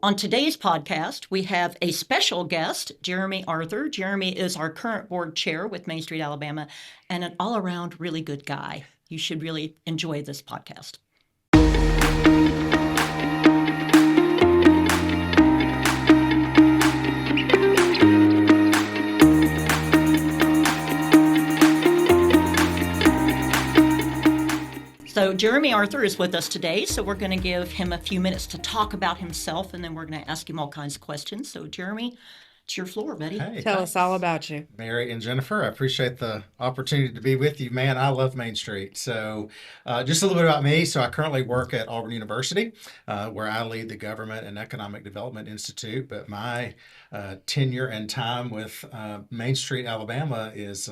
On today's podcast, we have a special guest, Jeremy Arthur. Jeremy is our current board chair with Main Street, Alabama, and an all around really good guy. You should really enjoy this podcast. So Jeremy Arthur is with us today, so we're going to give him a few minutes to talk about himself, and then we're going to ask him all kinds of questions. So Jeremy, it's your floor, buddy. Hey, Tell thanks, us all about you. Mary and Jennifer. I appreciate the opportunity to be with you. Man, I love Main Street. So just a little bit about me. So I currently work at Auburn University, where I lead the Government and Economic Development Institute. But my tenure and time with Main Street, Alabama is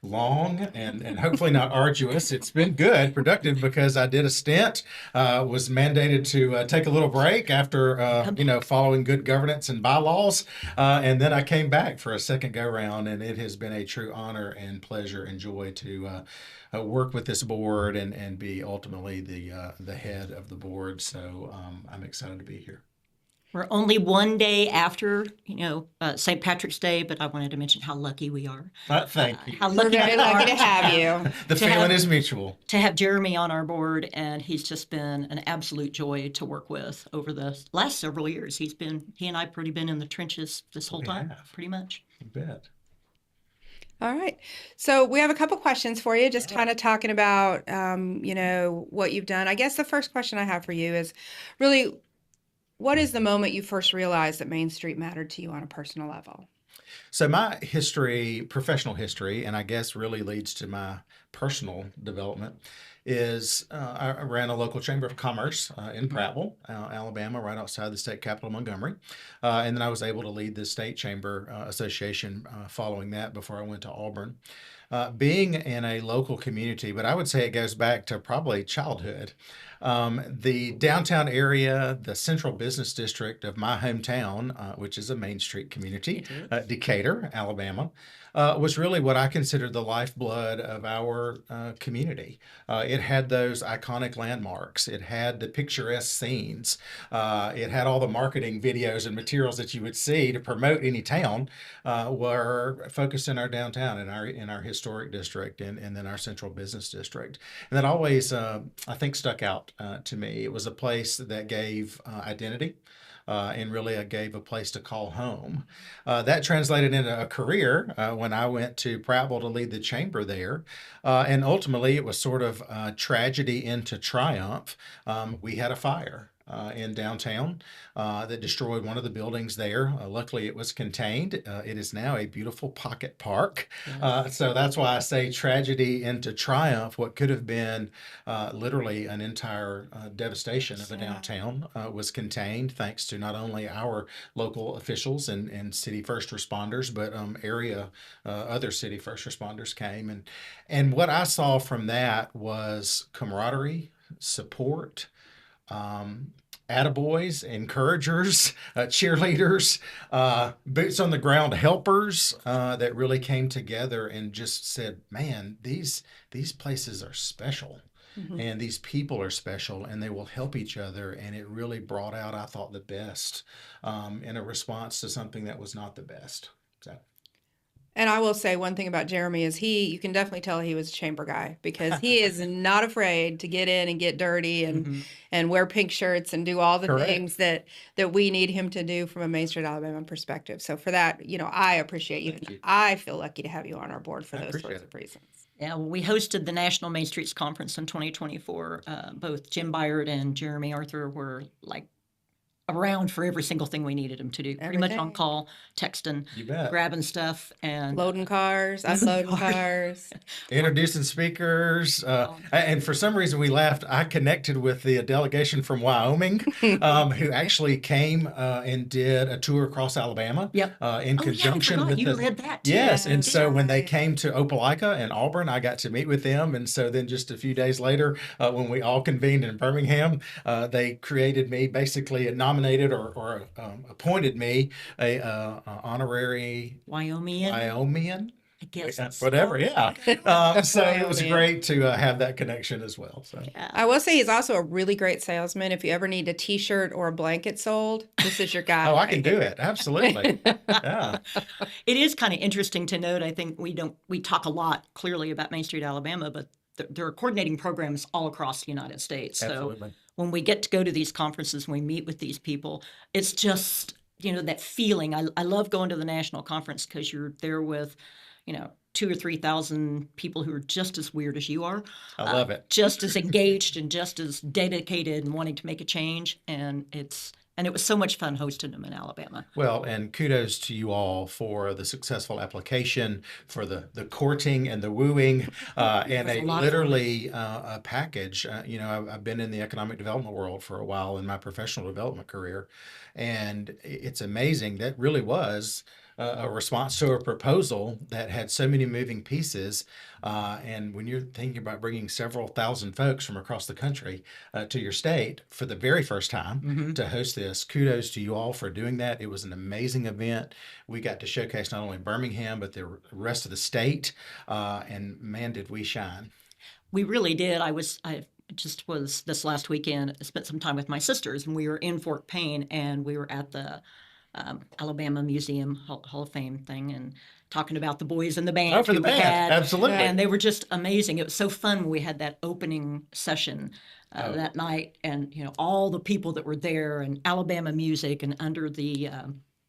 long and hopefully not arduous. It's been good, productive, because I did a stint, was mandated to take a little break after, following good governance and bylaws. And then I came back for a second go round, and it has been a true honor and pleasure and joy to work with this board and be ultimately the head of the board. So I'm excited to be here. We're only one day after, St. Patrick's Day, but I wanted to mention how lucky we are. Thank you. How We're lucky very we lucky are to have you. The to feeling have- is mutual. to have Jeremy on our board, and he's just been an absolute joy to work with over the last several years. He and I pretty been in the trenches this whole We time, have. pretty much. You bet. All right. So we have a couple questions for you, just kind of talking about, what you've done. I guess the first question I have for you is really, what is the moment you first realized that Main Street mattered to you on a personal level? So my history, professional history, and I guess really leads to my personal development, is I ran a local chamber of commerce in Prattville, Alabama, right outside the state capital, Montgomery. And then I was able to lead the state chamber association following that before I went to Auburn. Being in a local community, but I would say it goes back to probably childhood. The downtown area, the central business district of my hometown, which is a Main Street community, Decatur, Alabama, was really what I consider the lifeblood of our community. It had those iconic landmarks. It had the picturesque scenes. It had all the marketing videos and materials that you would see to promote any town were focused in our downtown, in our historic district, and then our central business district. And that always, I think, stuck out to me. It was a place that gave identity. And really gave a place to call home. That translated into a career when I went to Prattville to lead the chamber there. And ultimately, it was sort of tragedy into triumph. We had a fire in downtown that destroyed one of the buildings there. Luckily, it was contained. It is now a beautiful pocket park. So that's why I say tragedy into triumph. What could have been literally an entire devastation of a downtown was contained thanks to not only our local officials and city first responders, but other city first responders came. And what I saw from that was camaraderie, support, attaboys, encouragers, cheerleaders, boots on the ground helpers that really came together and just said, man, these places are special. Mm-hmm. And these people are special, and they will help each other. And it really brought out, I thought, the best in a response to something that was not the best. So. And I will say one thing about Jeremy is you can definitely tell he was a chamber guy, because he is not afraid to get in and get dirty and wear pink shirts and do all the Correct. things that we need him to do from a Main Street, Alabama perspective. So for that, I appreciate you. Thank you. I feel lucky to have you on our board for I those appreciate sorts of it. reasons. Yeah, well, we hosted the National Main Streets Conference in 2024. Both Jim Byard and Jeremy Arthur were around for every single thing we needed them to do. Pretty much on day. call, texting, You bet. grabbing stuff, and Loading cars, unloading cars. Introducing speakers. And for some reason we laughed. I connected with the delegation from Wyoming who actually came and did a tour across Alabama Yep. in conjunction with you led that too. Yes, and so when they right. came to Opelika and Auburn, I got to meet with them. And so then just a few days later, when we all convened in Birmingham, they created me, basically nominated or appointed me a honorary Wyomingian. Wyomingian. I guess it's whatever. Yeah. So it Oh, was man. great to have that connection as well. So yeah. I will say he's also a really great salesman. If you ever need a t-shirt or a blanket sold, this is your guy oh, I right can do it. Absolutely. here. Yeah. It is kind of interesting to note. I think we talk a lot clearly about Main Street, Alabama, but there are coordinating programs all across the United States. So Absolutely. when we get to go to these conferences, when we meet with these people, it's just, that feeling. I love going to the national conference because you're there with, 2 or 3 thousand people who are just as weird as you are, I love it. just as engaged and just as dedicated and wanting to make a change. And it was so much fun hosting them in Alabama. Well, and kudos to you all for the successful application, for the courting and the wooing, and was a a lot of literally a package. I've been in the economic development world for a while in my professional development career, and it's amazing. That really was a response to a proposal that had so many moving pieces. And when you're thinking about bringing several thousand folks from across the country to your state for the very first time to host this, kudos to you all for doing that. It was an amazing event. We got to showcase not only Birmingham, but the rest of the state. And man, did we shine. We really did. I just was this last weekend, I spent some time with my sisters, and we were in Fort Payne, and we were at the Alabama Museum Hall of Fame thing, and talking about the boys in the band Oh, for the who we band. had, Absolutely. and they were just amazing. It was so fun when we had that opening session Oh. that night, and all the people that were there, and Alabama music, and under the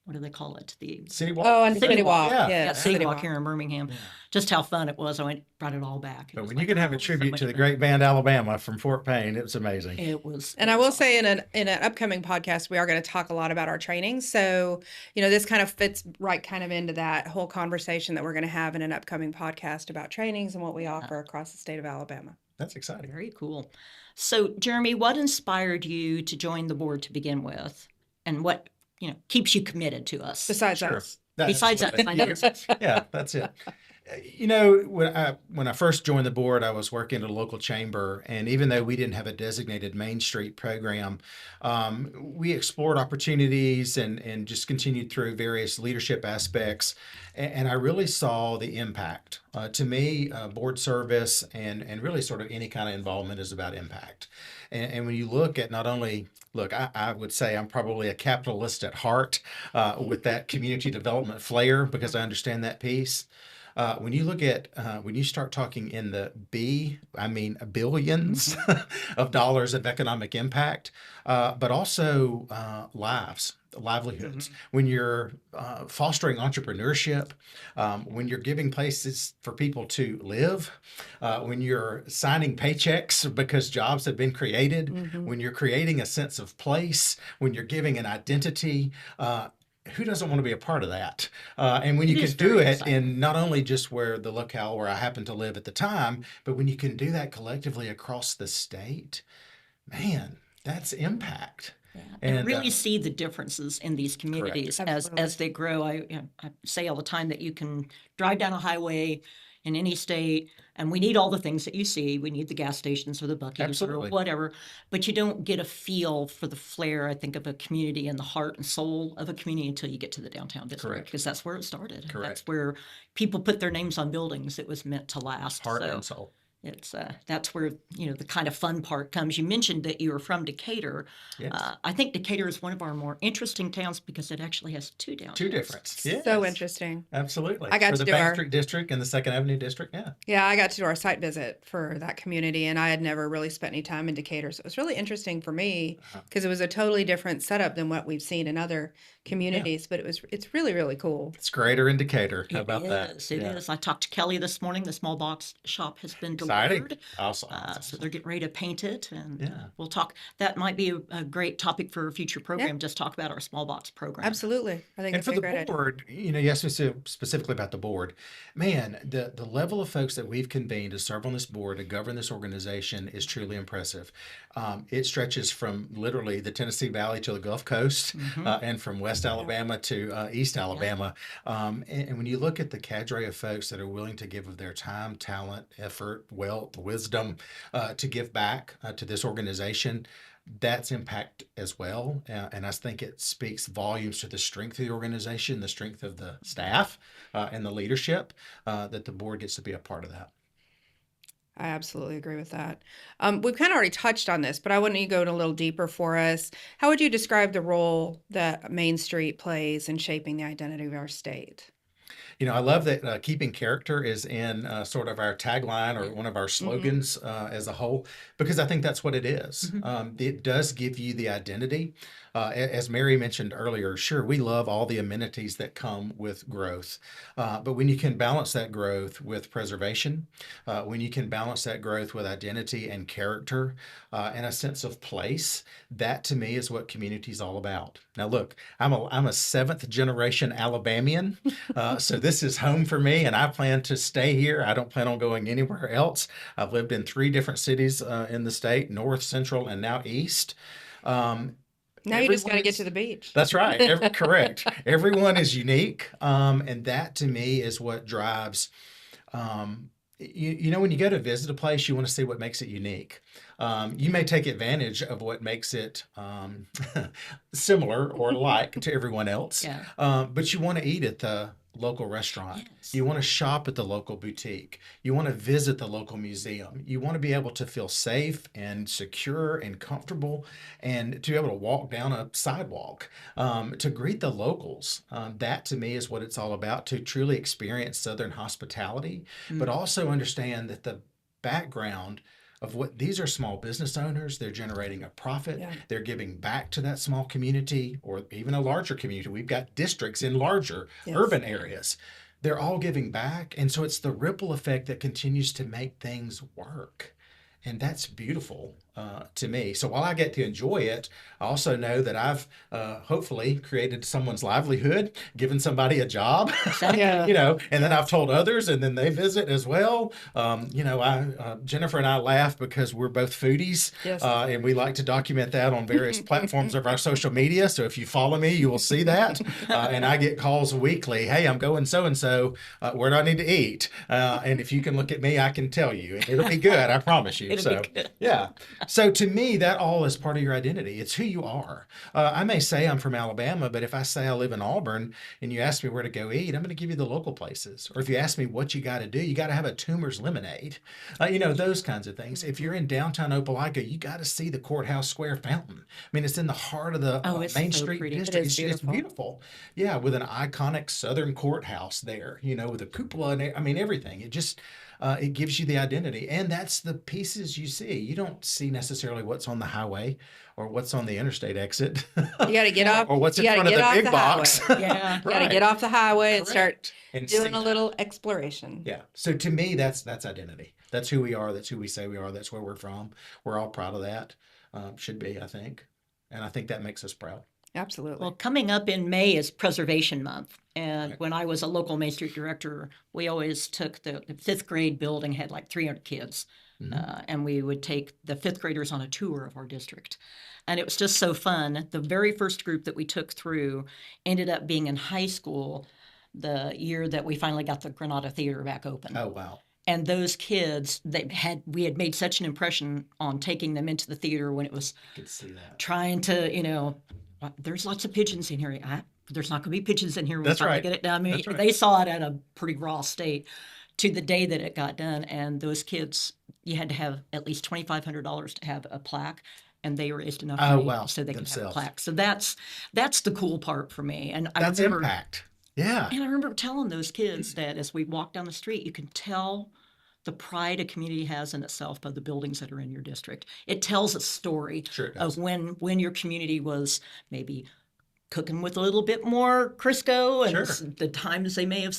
what do they call it? The City Walk. Oh, and the City City Walk. Walk. Yeah. Yeah, City City Walk Walk. here in Birmingham. Yeah. Just how fun it was. Brought it all back. It But was when like, you can have oh, a so tribute much to the fun. great band Alabama from Fort Payne, it was amazing. It was. And I will say in an upcoming podcast, we are going to talk a lot about our training. So, this kind of fits right kind of into that whole conversation that we're going to have in an upcoming podcast about trainings and what we offer across the state of Alabama. That's exciting. Very cool. So, Jeremy, what inspired you to join the board to begin with, and what keeps you committed to us? Besides Sure. us. Besides us, I know. Yeah, that's it. When I first joined the board, I was working at a local chamber, and even though we didn't have a designated Main Street program, we explored opportunities and just continued through various leadership aspects. And I really saw the impact. To me, board service and really sort of any kind of involvement is about impact. And when you look at not only Look, I would say I'm probably a capitalist at heart with that community development flair because I understand that piece. When you look at when you start talking in the billions of dollars of economic impact, but also livelihoods. When you're fostering entrepreneurship, when you're giving places for people to live, when you're signing paychecks because jobs have been created, when you're creating a sense of place, when you're giving an identity. Who doesn't want to be a part of that? And when you It can is do very it exciting. in not only just where the locale where I happen to live at the time, but when you can do that collectively across the state, man, that's impact. Yeah, and And really see the differences in these communities as Absolutely. they grow. I say all the time that you can drive down a highway in any state, and we need all the things that you see. We need the gas stations or the Buc-ee's Absolutely. or whatever, but you don't get a feel for the flair, I think, of a community and the heart and soul of a community until you get to the downtown district, Correct. because that's where it started. Correct. That's where people put their names on buildings. It was meant to last. Heart So and soul. it's that's where the kind of fun part comes. You mentioned that you were from Decatur. Yes. I think Decatur is one of our more interesting towns because it actually has two downtowns. Two difference. So Yes. interesting. Absolutely. I got for to the do our- Patrick District and the Second Avenue District. Yeah. Yeah, I got to do our site visit for that community, and I had never really spent any time in Decatur. So it was really interesting for me because it was a totally different setup than what we've seen in other communities. But it's really, really cool. It's greater in Decatur. How about that? It is. I talked to Kelly this morning. The small box shop has been Exciting. delivered. Awesome. So they're getting ready to paint it, and Yeah. we'll talk. That might be a great topic for a future program. Just talk about our small box program. Absolutely. I think And it's for a the great idea. board, you asked me specifically about the board. Man, the level of folks that we've convened to serve on this board, to govern this organization is truly impressive. It stretches from literally the Tennessee Valley to the Gulf Coast and from West Alabama to East Alabama. And when you look at the cadre of folks that are willing to give of their time, talent, effort, wealth, wisdom to give back to this organization, that's impact as well. And I think it speaks volumes to the strength of the organization, the strength of the staff, and the leadership, that the board gets to be a part of that. I absolutely agree with that. We've kind of already touched on this, but I want you to go in a little deeper for us. How would you describe the role that Main Street plays in shaping the identity of our state? I love that keeping character is in sort of our tagline or one of our slogans as a whole, because I think that's what it is. It does give you the identity. As Mary mentioned earlier, sure, we love all the amenities that come with growth. But when you can balance that growth with preservation, when you can balance that growth with identity and character and a sense of place, that to me is what community is all about. Now, look, I'm a seventh generation Alabamian, so this is home for me, and I plan to stay here. I don't plan on going anywhere else. I've lived in 3 different cities in the state, north, central, and now east. Now you just got to get Everyone's- to the beach. That's right. Correct. Everyone is unique. And that to me is what drives. When you go to visit a place, you want to see what makes it unique. You may take advantage of what makes it similar or like to everyone else. Yeah. But you want to eat at the local restaurant. Yes. You want to shop at the local boutique. You want to visit the local museum. You want to be able to feel safe and secure and comfortable, and to be able to walk down a sidewalk, to greet the locals. That to me is what it's all about, to truly experience Southern hospitality, but also understand that the background of what these are small business owners. They're generating a profit. Yeah. They're giving back to that small community or even a larger community. We've got districts in larger Yes. urban areas. They're all giving back. And so it's the ripple effect that continues to make things work. And that's beautiful to me. So while I get to enjoy it, I also know that I've hopefully created someone's livelihood, given somebody a job, Yeah. and then I've told others, and then they visit as well. Jennifer and I laugh because we're both foodies, Yes. and we like to document that on various platforms of our social media. So if you follow me, you will see that. And I get calls weekly. Hey, I'm going so-and-so. Where do I need to eat? And if you can look at me, I can tell you. It'll be good. I promise you. It'll be good. Yeah. So to me, that all is part of your identity. It's who you are. I may say I'm from Alabama, but if I say I live in Auburn and you ask me where to go eat, I'm going to give you the local places. Or if you ask me what you got to do, you got to have a Toomer's lemonade. Those kinds of things. If you're in downtown Opelika, you got to see the Courthouse Square fountain. I mean, it's in the heart of the It's Main so Street pretty. It district. is It's beautiful. beautiful. Yeah, with an iconic Southern courthouse there, with a cupola and everything. It just it gives you the identity, and that's the pieces you see. You don't see necessarily what's on the highway or what's on the interstate exit. You got to get off. Or what's in you gotta front of get the off big the box. highway. Yeah. You got to Right. get off the highway and start Correct. And doing see a that. little exploration. Yeah. So to me, that's identity. That's who we are. That's who we say we are. That's where we're from. We're all proud of that. Should be, I think. And I think that makes us proud. Absolutely. Well, coming up in May is Preservation Month. And Right. when I was a local Main Street director, we always took the 5th grade building, had like 300 kids. And we would take the 5th graders on a tour of our district. And it was just so fun. The very first group that we took through ended up being in high school the year that we finally got the Granada Theater back open. Oh, wow. And those kids, we had made such an impression on taking them into the theater when it was Good to see that. trying to, there's lots of pigeons in here. There's not going to be pigeons in here when we That's finally right. get it done. I mean, That's right. they saw it at a pretty raw state to the day that it got done. And those kids, you had to have at least $2,500 to have a plaque. And they raised enough Oh, money wow. so they could have a Themselves. plaque. So that's the cool part for me. And I That's remember, impact. Yeah. and I remember telling those kids that as we walk down the street, you can tell the pride a community has in itself by the buildings that are in your district. It tells a story Sure it does. of when your community was maybe cooking with a little bit more Crisco and Sure. the times they may have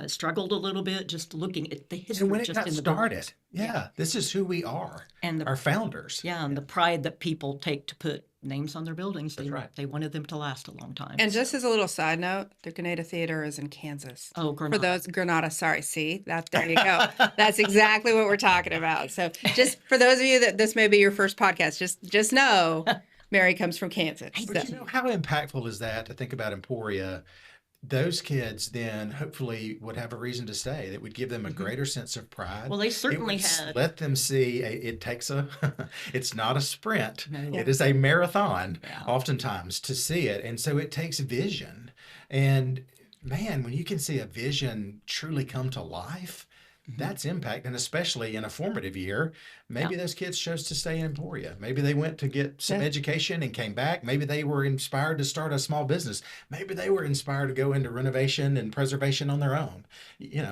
struggled a little bit, just looking at the history And when it just got in the started, buildings. yeah, this is who we are. And Our founders. and the pride that people take to put names on their buildings. That's right. They wanted them to last a long time. And just as a little side note, the Grenada Theater is in Kansas. oh, For Granada. those Granada, sorry, see that there you go. That's exactly what we're talking about. So just for those of you that this may be your first podcast, just know Mary comes from Kansas. But So, how impactful is that to think about Emporia those kids then hopefully would have a reason to stay. That would give them a greater sense of pride. Well, they It certainly would had. let them see it takes a, it's not a sprint. No. It is a marathon Yeah. oftentimes to see it. And so it takes vision. And man, when you can see a vision truly come to life, that's impact. And especially in a formative year, maybe those kids chose to stay in Emporia. Maybe they went to get some education and came back. Maybe they were inspired to start a small business. Maybe they were inspired to go into renovation and preservation on their own.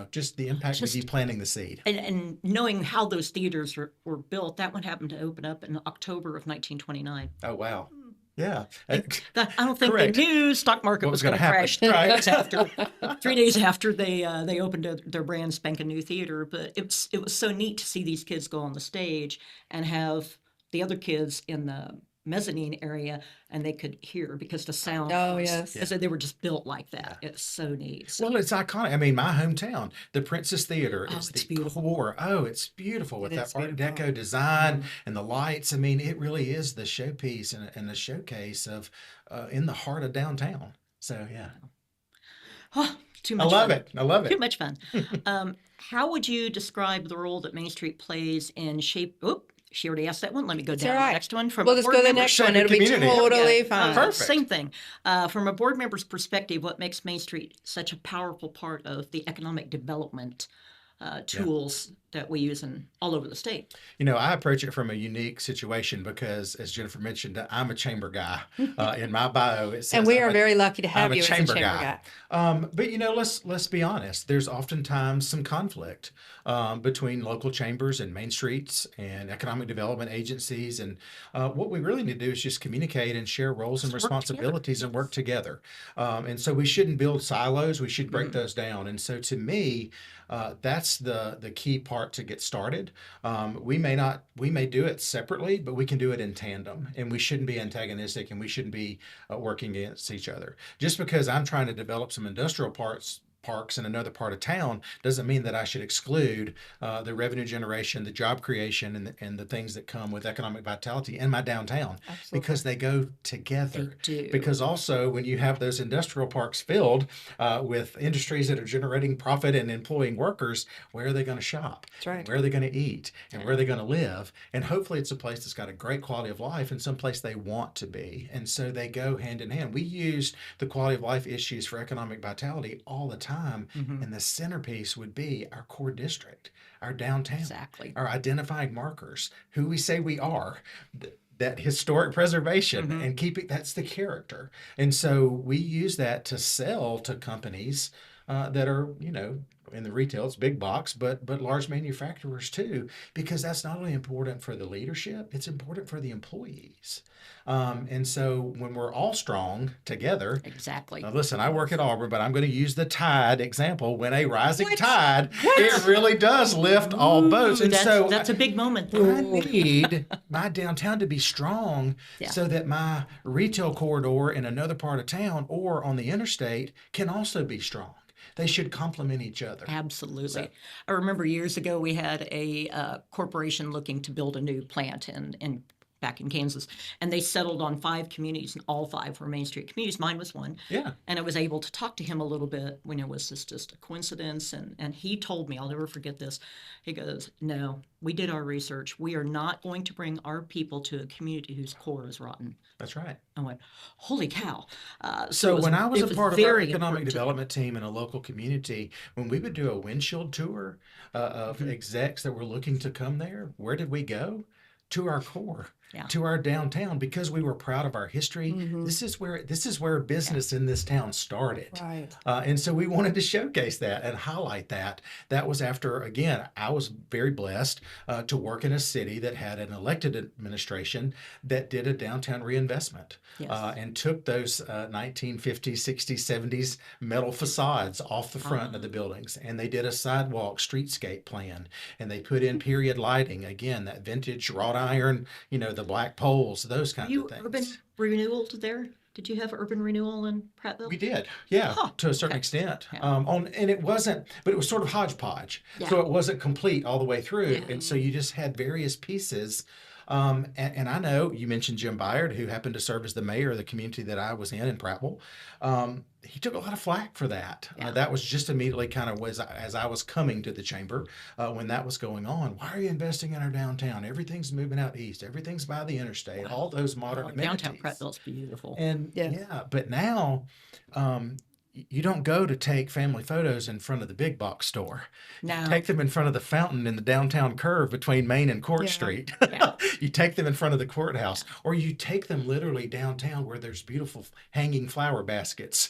Just the impact of you planting the seed. And knowing how those theaters were built, that one happened to open up in October of 1929. Oh, wow. Yeah. I don't think Correct. they knew stock market What was was going to gonna crash happen, 3 days after they opened their brand spanking new theater. But it was so neat to see these kids go on the stage and have the other kids in the mezzanine area, and they could hear because the sound. Oh, yes. So they were just built like that. It's so neat. So, Well, it's iconic. I mean, my hometown, the Princess Theater, Oh, is it's the beautiful. core. Oh, it's beautiful with It that is Art beautiful. Deco design and the lights. I mean, it really is the showpiece and the showcase of in the heart of downtown. So, yeah. oh, too I much love fun. it. I love Too it. much fun. How would you describe the role that Main Street plays in shape? Oh, she already asked that one. Let me go down all to right. the next one. From We'll a just board go to the member- next one. Shaping It'll be community. totally fine. Perfect. Same thing. From a board member's perspective, what makes Main Street such a powerful part of the economic development tools that we use all over the state? I approach it from a unique situation because, as Jennifer mentioned, I'm a chamber guy. In my bio, it says And we are I'm a- very lucky to have I'm a you as a chamber chamber guy. guy. But let's be honest. There's oftentimes some conflict between local chambers and Main Streets and economic development agencies. And what we really need to do is just communicate and share roles and Just work responsibilities and work together. And so we shouldn't build silos. We should break those down. And so to me, that's the key part to get started. We may do it separately, but we can do it in tandem, and we shouldn't be antagonistic, and we shouldn't be working against each other. Just because I'm trying to develop some industrial parks in another part of town doesn't mean that I should exclude the revenue generation, the job creation, and the things that come with economic vitality in my downtown. Absolutely. Because they go together. They do. Because also when you have those industrial parks filled with industries that are generating profit and employing workers, where are they going to shop? That's right. Where are they going to eat? And where are they going to live? And hopefully it's a place that's got a great quality of life and some place they want to be. And so they go hand in hand. We use the quality of life issues for economic vitality all the time. And the centerpiece would be our core district, our downtown, Exactly. our identifying markers, who we say we are, that historic preservation and keeping that's the character. And so we use that to sell to companies that are, in the retail, it's big box, but large manufacturers too, because that's not only important for the leadership, it's important for the employees. And so when we're all strong together, Exactly. now listen, I work at Auburn, but I'm going to use the tide example. When a rising What? tide, it really does lift all boats. And so that's a big moment. I need my downtown to be strong Yeah. so that my retail corridor in another part of town or on the interstate can also be strong. They should complement each other. Absolutely. So- I remember years ago we had a corporation looking to build a new plant back in Kansas, and they settled on 5 communities, and all 5 were Main Street communities. Mine was one. Yeah. And I was able to talk to him a little bit when it was just a coincidence. And he told me, I'll never forget this. He goes, "No, we did our research. We are not going to bring our people to a community whose core is rotten." That's right. I went, "Holy cow." So when I was it a part of our very economic important to- development team in a local community, when we would do a windshield tour of execs that were looking to come there, where did we go? To our core, Yeah. to our downtown, because we were proud of our history. This is where business in this town started. Right. And so we wanted to showcase that and highlight that. That was after, again, I was very blessed to work in a city that had an elected administration that did a downtown reinvestment Yes. and took those 1950s, 60s, 70s metal facades off the front of the buildings. And they did a sidewalk streetscape plan. And they put in period lighting, again, that vintage wrought iron, the black poles, those kinds You of things. urban renewal there? Did you have urban renewal in Prattville? We did, yeah, Huh, to a certain okay. extent. Yeah. And it wasn't, but it was sort of hodgepodge. Yeah. So it wasn't complete all the way through. Yeah. And so you just had various pieces And I know you mentioned Jim Byard, who happened to serve as the mayor of the community that I was in Prattville. He took a lot of flack for that. Yeah. That was just immediately kind of as I was coming to the chamber when that was going on. Why are you investing in our downtown? Everything's moving out east. Everything's by the interstate. All those modern amenities. Downtown Prattville's beautiful. And Yes. yeah, but now you don't go to take family photos in front of the big box store. Now, Take them in front of the fountain in the downtown curve between Main and Court Yeah. Street. Yeah. You take them in front of the courthouse, or you take them literally downtown where there's beautiful hanging flower baskets.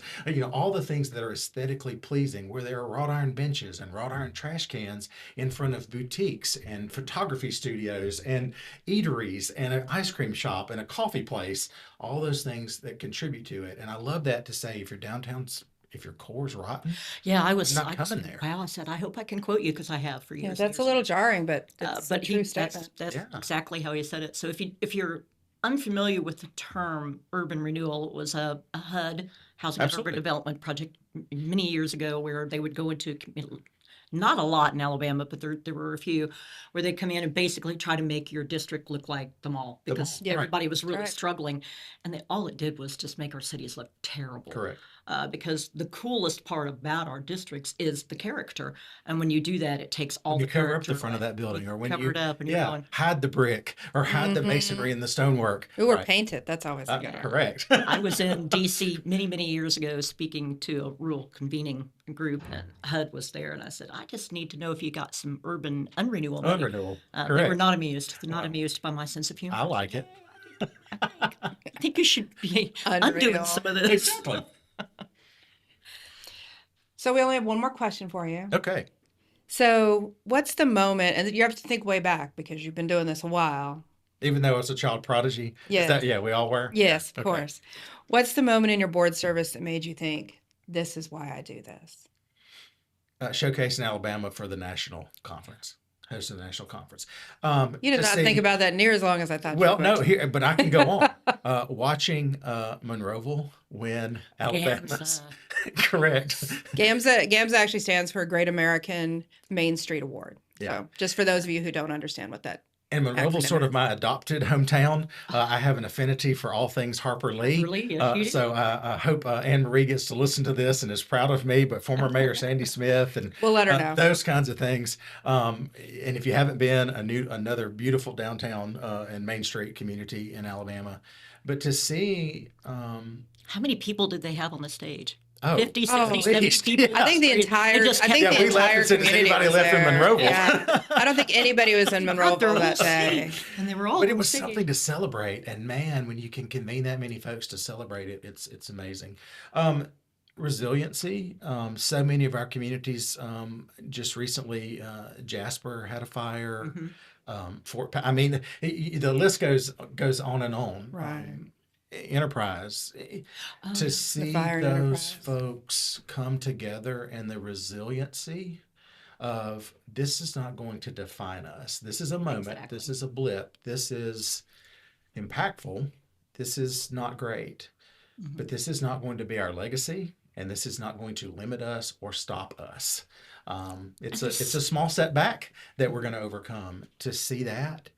All the things that are aesthetically pleasing, where there are wrought iron benches and wrought iron trash cans in front of boutiques and photography studios and eateries and an ice cream shop and a coffee place, all those things that contribute to it. And I love that to say, if your core's rotten, yeah, I'm not coming there. Wow, I said, I hope I can quote you because I have for years. Yeah, and that's a years. little jarring, but it's a true statement. That's Yeah. exactly how he said it. So if you're unfamiliar with the term urban renewal, it was a HUD, Housing and Absolutely. Urban Development project many years ago, where they would go into not a lot in Alabama, but there were a few where they'd come in and basically try to make your district look like the mall The because mall, right. everybody was really Right. struggling, and all it did was just make our cities look terrible. Correct. Because the coolest part about our districts is the character, and when you do that, it takes all When you the cover up character the front of away. that building, or when cover you it up and you're going, hide the brick or hide the masonry and the stonework. Ooh, or Right. paint it. That's always a good one. Correct. I was in D.C. many years ago speaking to a rural convening group, and HUD was there, and I said, I just need to know if you got some urban unrenewal money. Unrenewal. They Correct. were not amused. They're not amused by my sense of humor. I like it. I think you should be Unreal. undoing some of this. Exactly. So we only have one more question for you. Okay. So what's the moment, and you have to think way back because you've been doing this a while. Even though it's a child prodigy. Yes. Yeah, we all were. Yes, of Okay. course. What's the moment in your board service that made you think, this is why I do this? Showcase in Alabama for the national conference. Host of the national conference. You did to not see- think about that near as long as I thought Well, you no, would. here, but I can go on. Watching Monroeville win Alabama's. Correct. GAMSA actually stands for Great American Main Street Award. Yeah. So just for those of you who don't understand what that. And Monroeville's Acronym sort of is. my adopted hometown. I have an affinity for all things Harper Lee. Harper Lee, yes, you do. So I hope Anne Marie gets to listen to this and is proud of me. But former Mayor Sandy Smith and We'll let her know. those kinds of things. And if you haven't been, another beautiful downtown and Main Street community in Alabama. But to see, How many people did they have on the stage? oh, 50, Oh, 60, at 70 least, people. yeah. I think the It entire, just I kept think Yeah, the we left entire as soon as community anybody was left in there. Monroeville. Yeah. I don't think anybody was in They brought their Monroeville whole that day. city, and they were all But it on was stage. something to celebrate, and man, when you can convene that many folks to celebrate it, it's amazing. Resiliency. So many of our communities. Just recently, Jasper had a fire. I mean, the list goes on and on. Right. Enterprise. To see fire in those Enterprise. folks come together and the resiliency of this is not going to define us. This is a moment. Exactly. This is a blip. This is impactful. This is not great. But this is not going to be our legacy, and this is not going to limit us or stop us. It's a small setback that we're going to overcome. To see that,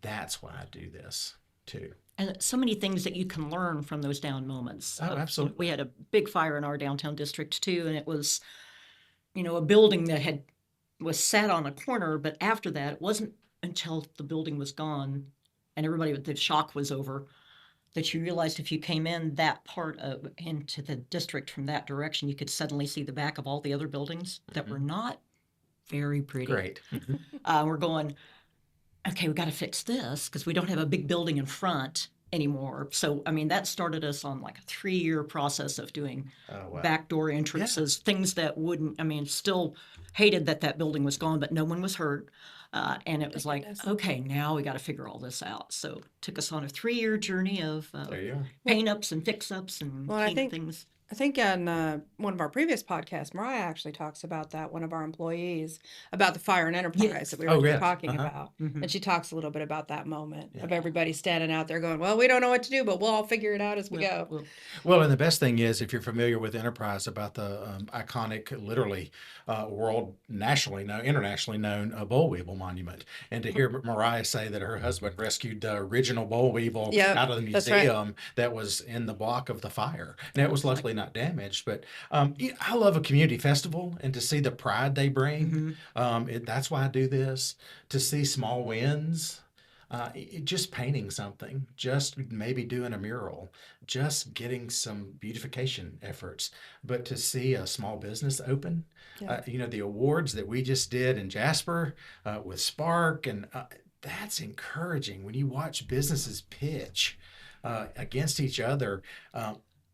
that's why I do this too. And so many things that you can learn from those down moments. Oh, absolutely. We had a big fire in our downtown district too, and it was, a building that was sat on a corner. But after that, it wasn't until the building was gone and the shock was over, that you realized if you came in that part into the district from that direction, you could suddenly see the back of all the other buildings that were not very pretty. Great. We're going, okay, we got to fix this because we don't have a big building in front anymore. So, that started us on like a 3-year process of doing Oh, wow. backdoor entrances, things that still hated that building was gone, but no one was hurt. And it was like, goodness. okay, now we got to figure all this out. So it took us on a 3-year journey of There you are. paint ups and fix ups and Well, I paint think things. I think on one of our previous podcasts, Mariah actually talks about that, one of our employees, about the fire and enterprise Yes. that we Oh, were just yes. talking Uh-huh. about. Mhm. And she talks a little bit about that moment Yeah. of everybody standing out there going, well, we don't know what to do, but we'll all figure it out as we go. Well, and the best thing is, if you're familiar with Enterprise, about the iconic, literally internationally known boll weevil monument, and to hear Mariah say that her husband rescued the original boll weevil Yep, out of the that's right. museum that was in the block of the fire. Now, it was luckily not damaged, but I love a community festival, and to see the pride they bring. That's why I do this, to see small wins. Just painting something, just maybe doing a mural, just getting some beautification efforts. But to see a small business open, Yeah. the awards that we just did in Jasper with Spark, and that's encouraging when you watch businesses pitch against each other.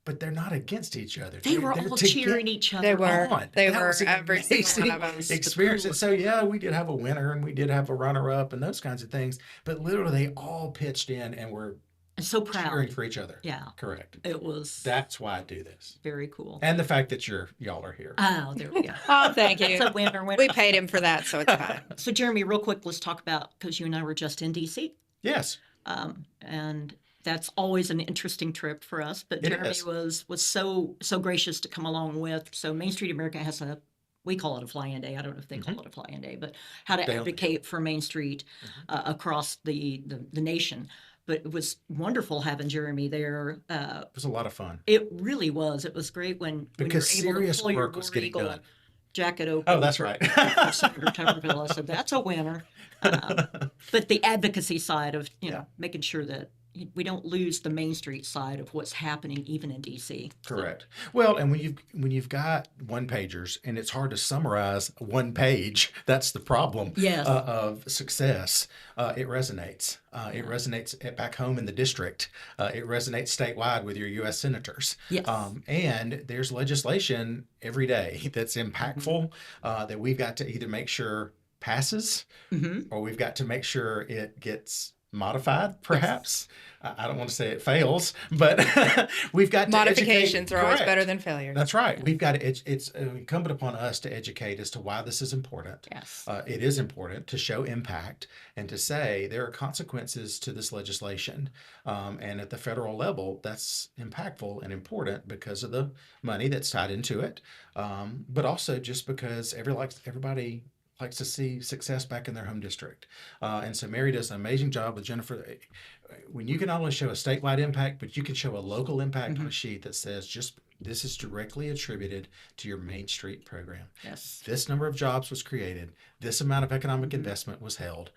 But they're not against each other. They were They're all together. cheering each other They were. on. They That were, was an every single one of amazing them. experience. And so, yeah, we did have a winner and we did have a runner up and those kinds of things. But literally, they all pitched in and were And so cheering proud. for each other. Yeah. Correct. It was That's why I do this. very cool. And the fact that y'all are here. Oh, there we go. Oh, thank you. It's a winner, winner. We paid him for that, so it's fine. So, Jeremy, real quick, let's talk about, because you and I were just in DC. Yes. And that's always an interesting trip for us. But It Jeremy is. was so gracious to come along with. So Main Street America has we call it a fly-in day. I don't know if they call it a fly-in day, but how to Daily. advocate for Main Street across the nation. But it was wonderful having Jeremy there. It was a lot of fun. It really was. It was great when Because you were able serious to pull your work was War getting Eagle done. jacket open. Oh, that's right. for Senator Tuberville. I said, that's a winner. But the advocacy side of, Yeah. making sure that we don't lose the Main Street side of what's happening even in DC. Correct. Well, and when you've got one pagers and it's hard to summarize one page, that's the problem. Yes. Of success. It resonates. It resonates back home in the district. It resonates statewide with your U.S. senators. Yes. And there's legislation every day that's impactful that we've got to either make sure passes or we've got to make sure it gets modified, perhaps. I don't want to say it fails, but we've got to Modifications educate. are always Correct. better than failures. That's right. We've got to, it's incumbent upon us to educate as to why this is important. Yes. It is important to show impact and to say there are consequences to this legislation. And at the federal level, that's impactful and important because of the money that's tied into it. But also just because everybody likes to see success back in their home district. And so Mary does an amazing job with Jennifer. When you can not only show a statewide impact, but you can show a local impact on a sheet that says this is directly attributed to your Main Street program. Yes. This number of jobs was created. This amount of economic investment was held.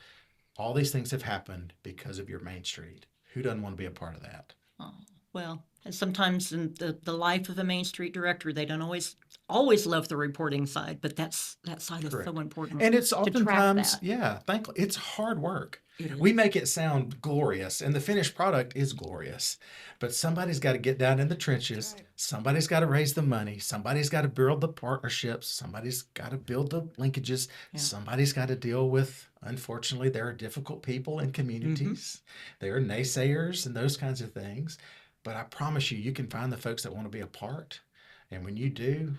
All these things have happened because of your Main Street. Who doesn't want to be a part of that? Oh, well, and sometimes in the life of a Main Street director, they don't always love the reporting side, but that side is Correct. so important. And it's to track oftentimes, that. thankfully, it's hard work. It is. We make it sound glorious, and the finished product is glorious. But somebody's got to get down in the trenches. Right. Somebody's got to raise the money. Somebody's got to build the partnerships. Somebody's got to build the linkages. Yeah. Somebody's got to deal with, unfortunately, there are difficult people in communities. There are naysayers and those kinds of things. But I promise you, you can find the folks that want to be a part. And when you do,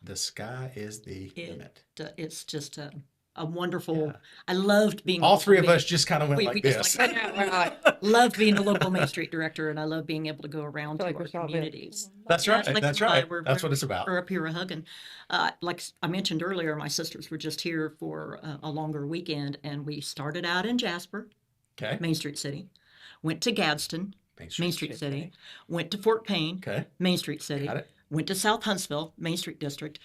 the sky is the limit. It's just a wonderful. I loved being. All three of us just kind of went we like just this. like, We're like, loved being a local Main Street director, and I love being able to go around to Feel like our we're solving. communities. That's Yeah, right. it's like That's why right. we're- That's what it's about. We're up here hugging. Like I mentioned earlier, my sisters were just here for a longer weekend, and we started out in Jasper, Okay. Main Street City, went to Gadsden, Main Street City, went to Fort Payne, Okay. Main Street City, Got it. went to South Huntsville, Main Street District,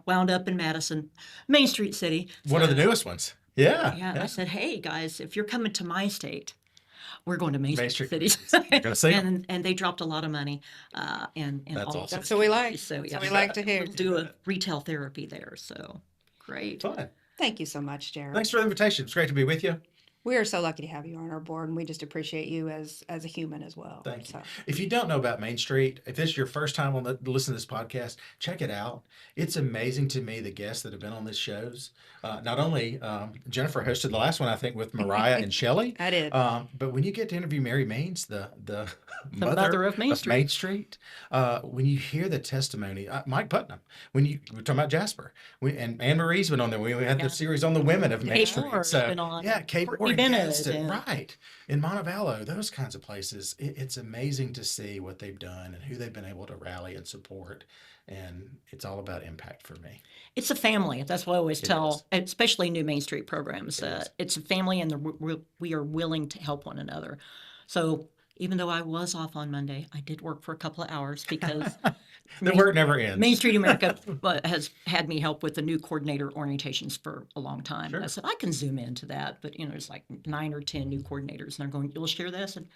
wound up in Madison, Main Street City. One of the newest ones. Yeah. Yeah, I said, hey guys, if you're coming to my state, we're going to Main Main Street Street. City. You're gonna see 'em. and they dropped a lot of money. And That's all of awesome. that's what we like. So That's yeah, what we like to hear. we'll do a retail therapy there. So great. Fun. Thank you so much, Jared. Thanks for the invitation. It's great to be with you. We are so lucky to have you on our board, and we just appreciate you as a human as well. Thank you. So, If you don't know about Main Street, if this is your first time on listen to this podcast, check it out. It's amazing to me the guests that have been on this shows. Not only Jennifer hosted the last one, I think, with Mariah and Shelley. I did. But when you get to interview Mary Maines, the mother of Main Street. Main Street, when you hear the testimony, Mike Putnam, we're talking about Jasper, and Anne Marie's been on there. We had the series on the women of Main Kate Street. Moore's been on. Yeah, Kate Courtney Moore, Bennett, Gadsden, and- right, in Montevallo, those kinds of places. It's amazing to see what they've done and who they've been able to rally and support. And it's all about impact for me. It's a family. That's what I always It tell, is. especially new Main Street programs. It is. It's a family, and we are willing to help one another. So even though I was off on Monday, I did work for a couple of hours because The work never ends. Main Street America has had me help with the new coordinator orientations for a long time. Sure. I said, I can zoom into that, but there's like 9 or 10 new coordinators, and they're going, you'll share this? And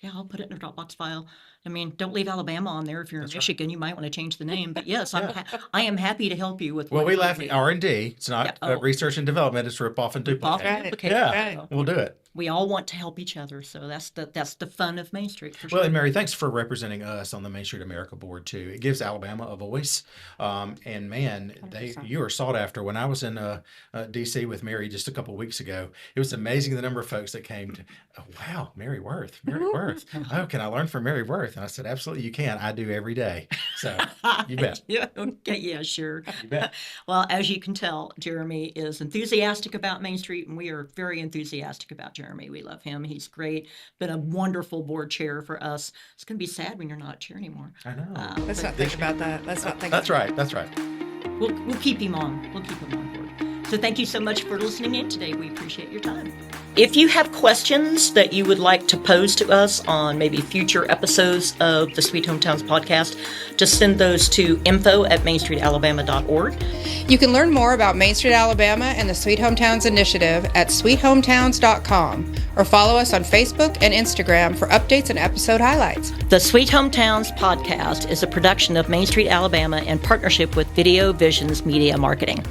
yeah, I'll put it in a Dropbox file. I mean, don't leave Alabama on there. If you're in That's right. Michigan, you might want to change the name. But yes, I am happy to help you with Well, we whatever laugh you at R&D. It's not Yeah. Oh. research and development. It's rip off and off duplicate. and Right. duplicate. Yeah, Right. we'll do it. We all want to help each other, so that's the fun of Main Street for sure. Well, and Mary, thanks for representing us on the Main Street America board too. It gives Alabama a voice, and man, 100%. you are sought after. When I was in D.C. with Mary just a couple of weeks ago, it was amazing the number of folks that came to. Oh, wow, Mary Worth. Oh, can I learn from Mary Worth? And I said, absolutely, you can. I do every day. So you bet. Yeah, okay, yeah, sure. You bet. Well, as you can tell, Jeremy is enthusiastic about Main Street, and we are very enthusiastic about Jeremy. We love him. He's great. Been a wonderful board chair for us. It's going to be sad when you're not chair anymore. I know. Let's But not think about that. Let's not think. That's right. That's right. we'll keep him on. We'll keep him on board. So thank you so much for listening in today. We appreciate your time. If you have questions that you would like to pose to us on maybe future episodes of the Sweet Hometowns podcast, just send those to info@mainstreetalabama.org. You can learn more about Main Street Alabama and the Sweet Hometowns Initiative at sweethometowns.com or follow us on Facebook and Instagram for updates and episode highlights. The Sweet Hometowns podcast is a production of Main Street Alabama in partnership with Video Visions Media Marketing.